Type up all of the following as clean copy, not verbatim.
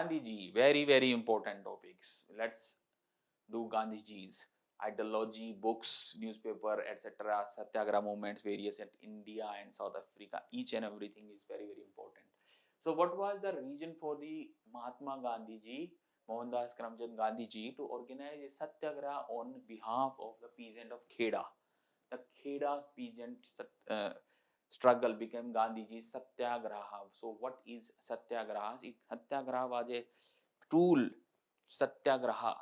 Gandhiji, very important topics. Let's do Gandhiji's ideology, books, newspaper, etc. Satyagraha movements, various at India and South Africa. Each and everything is very important. So, what was the reason for the Mahatma Gandhiji, Mohandas Karamchand Gandhiji, to organize a satyagraha on behalf of the peasant of Kheda? The Kheda's peasant struggle became Gandhiji's satyagraha. So, what is satyagraha? Satyagraha was a tool. Satyagraha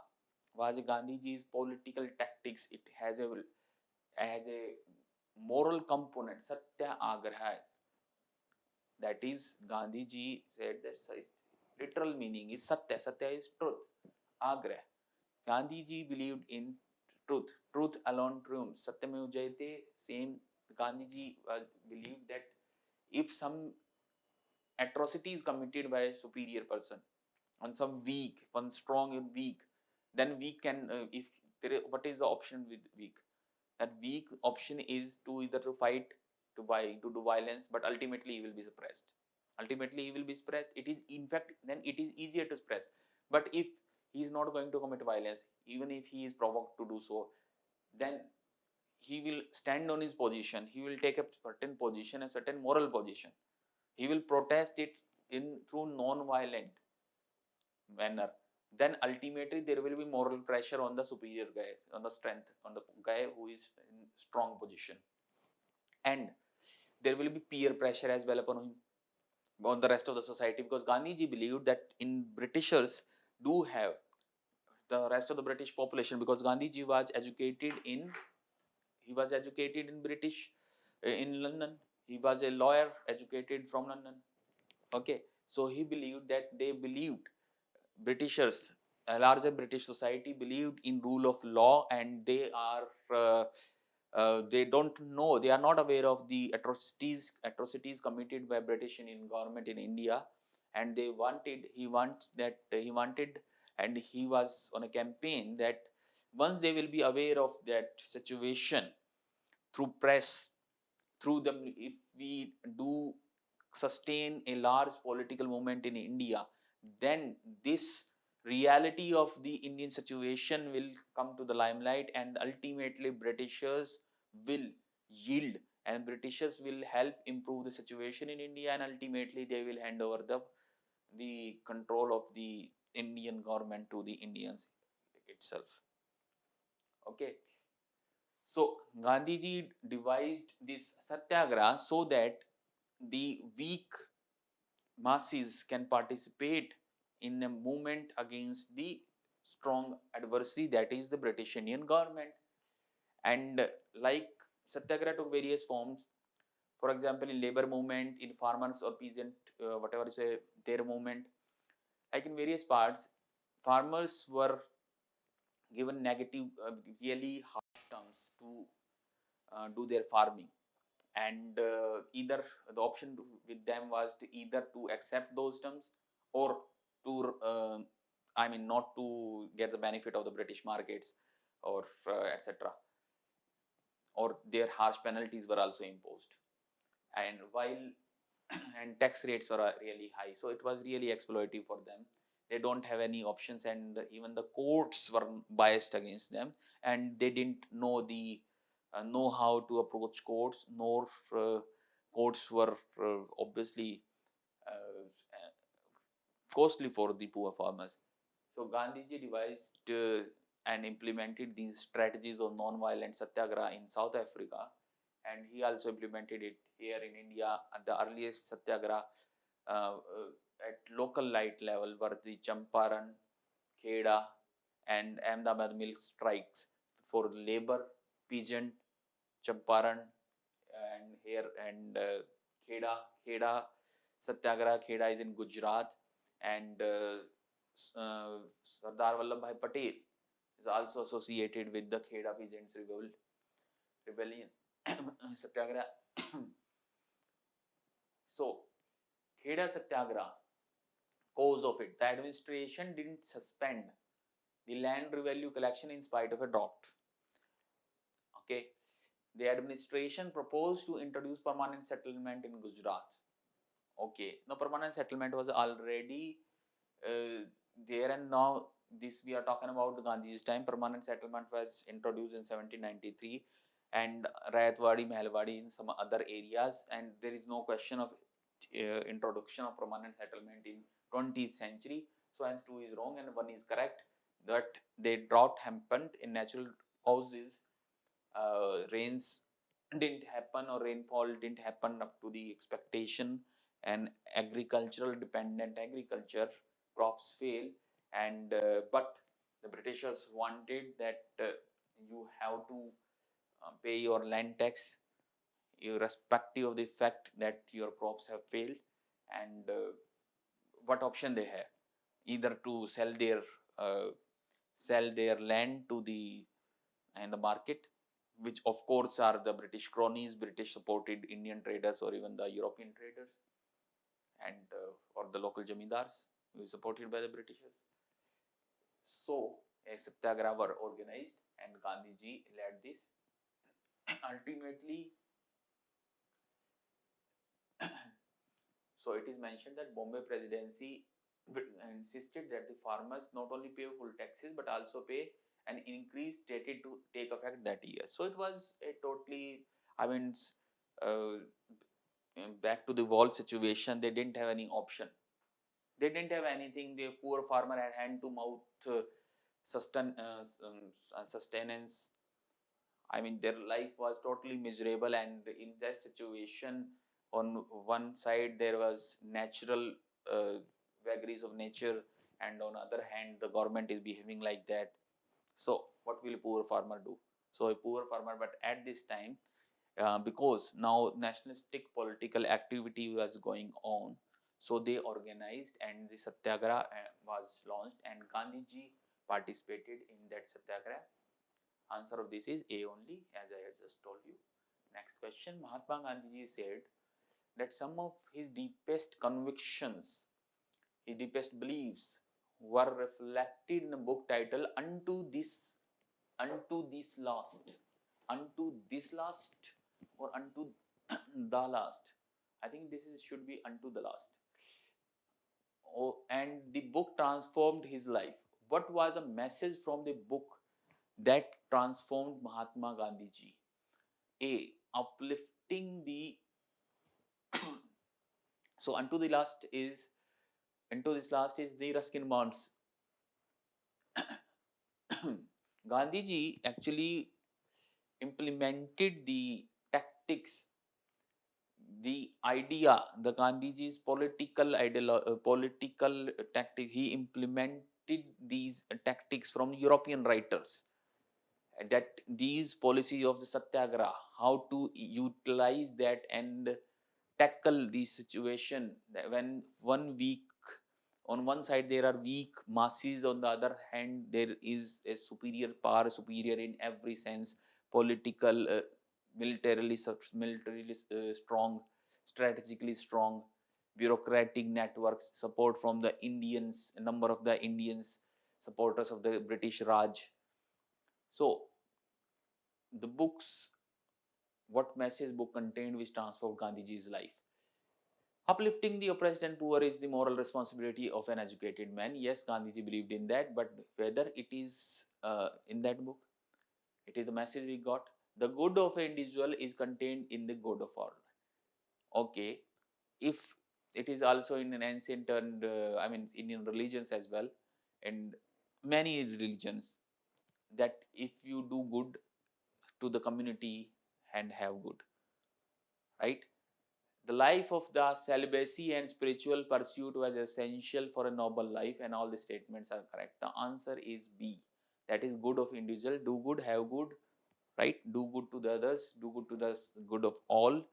was Gandhiji's political tactics. It has a moral component. Satyagraha. That is, Gandhiji said that literal meaning is satya. Satya is truth. Agra. Gandhiji believed in truth. Truth alone triumphs. Satyameva Jayate. Same. Gandhiji was believed that if some atrocity is committed by a superior person on some weak, one strong and weak, then we can if there, what is the option with weak? That weak option is to either to fight, to do violence, but ultimately he will be suppressed. Ultimately he will be suppressed. It is, in fact, then it is easier to suppress. But if he is not going to commit violence, even if he is provoked to do so, then he will stand on his position. He will take a certain position, a certain moral position. He will protest it in through non-violent manner. Then ultimately there will be moral pressure on the superior guys, on the strength, on the guy who is in strong position, and there will be peer pressure as well upon him, on the rest of the society, because Gandhiji believed that in Britishers do have the rest of the British population, because Gandhiji was educated in British in London. He was a lawyer educated from London. Okay, so he believed that they believed Britishers, a larger British society believed in rule of law, and they are they don't know, they are not aware of the atrocities committed by British Indian government in India, and he wanted, and he was on a campaign that once they will be aware of that situation through press, through them, if we do sustain a large political movement in India, then this reality of the Indian situation will come to the limelight, and ultimately Britishers will yield, and Britishers will help improve the situation in India, and ultimately they will hand over the control of the Indian government to the Indians itself. Okay. So Gandhiji devised this satyagraha so that the weak masses can participate in a movement against the strong adversary, that is the British Indian government. And like satyagraha took various forms. For example, in labor movement, in farmers or peasant, whatever you say, their movement, like in various parts, farmers were given negative, really harsh terms to do their farming, and either the option with them was to either to accept those terms, or to not to get the benefit of the British markets, or etc., or their harsh penalties were also imposed, and while and tax rates were really high, so it was really exploitative for them. They don't have any options, and even the courts were biased against them, and they didn't know how to approach courts, nor courts were obviously costly for the poor farmers. So Gandhiji devised and implemented these strategies of non-violent satyagraha in South Africa, and he also implemented it here in India. At the earliest satyagraha at local light level were the Champaran, Kheda, and Ahmedabad milk strikes for labor, peasant, Champaran, and here, and Kheda satyagraha. Kheda is in Gujarat, and Sardar Vallabhbhai Patel is also associated with the Kheda peasants rebellion satyagraha. So Kheda satyagraha, cause of it, the administration didn't suspend the land revenue collection in spite of a drought. Okay, the administration proposed to introduce permanent settlement in Gujarat. Okay, now permanent settlement was already there and now, this we are talking about the Gandhi's time. Permanent settlement was introduced in 1793, and Rayatwadi, Mehalwadi in some other areas, and there is no question of introduction of permanent settlement in 20th century. So hence 2 is wrong and 1 is correct. That the drought happened in natural causes. Rains didn't happen, or rainfall didn't happen up to the expectation, and agricultural dependent agriculture, crops fail, and but the Britishers wanted that you have to pay your land tax irrespective of the fact that your crops have failed. And what option they have? Either to uh, sell their land to the and the market, which of course are the British cronies, British supported Indian traders, or even the European traders, and or the local jamidars who is supported by the Britishers. So a satyagraha were organized, and Gandhiji led this. Ultimately, so it is mentioned that Bombay Presidency insisted that the farmers not only pay full taxes but also pay an increase stated to take effect that year. So it was a totally, I mean, uh, back to the wall situation. They didn't have any option. They didn't have anything. The poor farmer had hand to mouth sustenance. I mean, their life was totally miserable, and in that situation, on one side there was natural vagaries of nature, and on other hand, the government is behaving like that. So, what will a poor farmer do? So, a poor farmer, but at this time, because now nationalistic political activity was going on, so they organized, and the satyagraha was launched, and Gandhiji participated in that satyagraha. Answer of this is A only, as I had just told you. Next question. Mahatma Gandhi said that some of his deepest convictions, his deepest beliefs, were reflected in a book titled Unto This Last. Unto This Last, or Unto the Last. I think this is, should be Unto the Last. Oh, and the book transformed his life. What was the message from the book that transformed Mahatma Gandhi ji? A. Uplifting the so unto this last is the Ruskin Bonds. Gandhi ji actually implemented the tactics, the idea, the Gandhiji's political tactics. He implemented these tactics from European writers, that these policies of the satyagraha, how to utilize that and tackle the situation when one weak, on one side there are weak masses, on the other hand there is a superior power, superior in every sense, political, militarily strong, strategically strong, bureaucratic networks, support from the Indians, a number of the Indians, supporters of the British Raj. So the books, what message book contained which transformed Gandhiji's life? Uplifting the oppressed and poor is the moral responsibility of an educated man. Yes, Gandhiji believed in that, but whether it is in that book, it is the message we got. The good of an individual is contained in the good of all. Okay, if it is also in an ancient and I mean Indian religions as well, and many religions, that if you do good to the community and have good, right? The life of the celibacy and spiritual pursuit was essential for a noble life, and all the statements are correct. The answer is B. That is good of individual. Do good, have good, right? Do good to the others, do good to the good of all,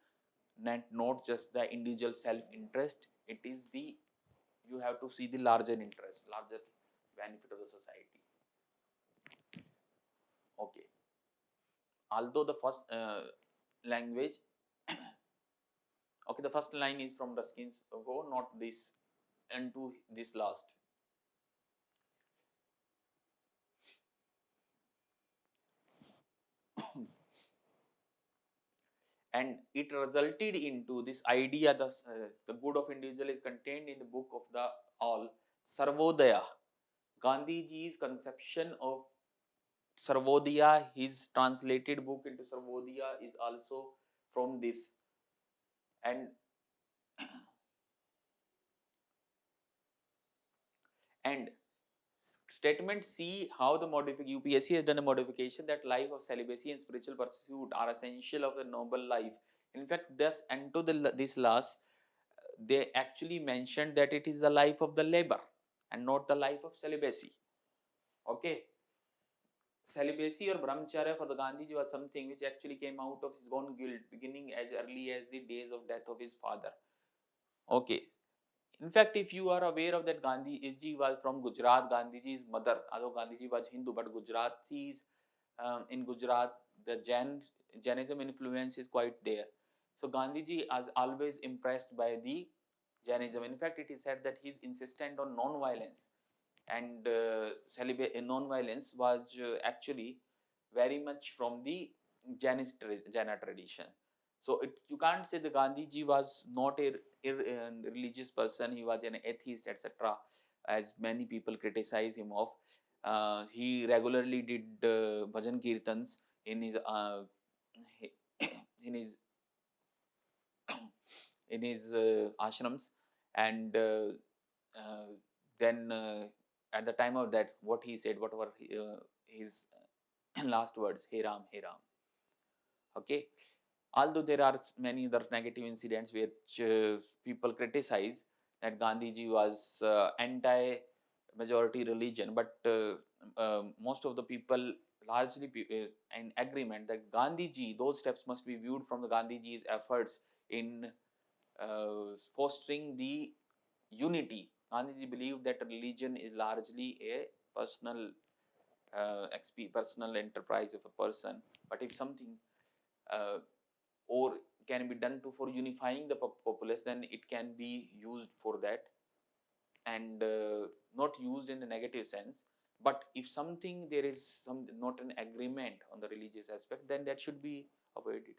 not just the individual self-interest. It is the, you have to see the larger interest, larger benefit of the society. Okay. Although the first language, okay, the first line is from Ruskin's Go, not this, and to this last. And it resulted into this idea, the good of individual is contained in the book of the all. Sarvodaya. Gandhiji's conception of Sarvodaya, his translated book into Sarvodaya is also from this. And and statement C, how the UPSC has done a modification that life of celibacy and spiritual pursuit are essential of a noble life. In fact, thus into this last, they actually mentioned that it is the life of the labor and not the life of celibacy. Okay. Celibacy or brahmacharya for the Gandhiji was something which actually came out of his own guilt, beginning as early as the days of death of his father. Okay. In fact, if you are aware of that, Gandhiji was from Gujarat. Gandhiji's mother, although Gandhiji was Hindu, but Gujaratis, in Gujarat, the Jainism influence is quite there. So Gandhiji was always impressed by the Jainism. In fact, it is said that his insistent on non-violence and non-violence was actually very much from the Jaina tradition. So you can't say the Gandhiji was not a religious person. He was an atheist, etc., as many people criticize him of. He regularly did bhajan kirtans in his in his in his ashrams, and uh, then at the time of that, what he said, whatever his last words, "Hey Ram, Hey Ram." Okay. Although there are many other negative incidents which people criticize that Gandhiji was anti-majority religion, but most of the people largely in agreement that Gandhiji, those steps must be viewed from the Gandhiji's efforts in fostering the unity. Gandhiji believed that religion is largely a personal personal enterprise of a person, but if something uh, or can be done to for unifying the populace, then it can be used for that, and not used in a negative sense. But if something there is some not an agreement on the religious aspect, then that should be avoided.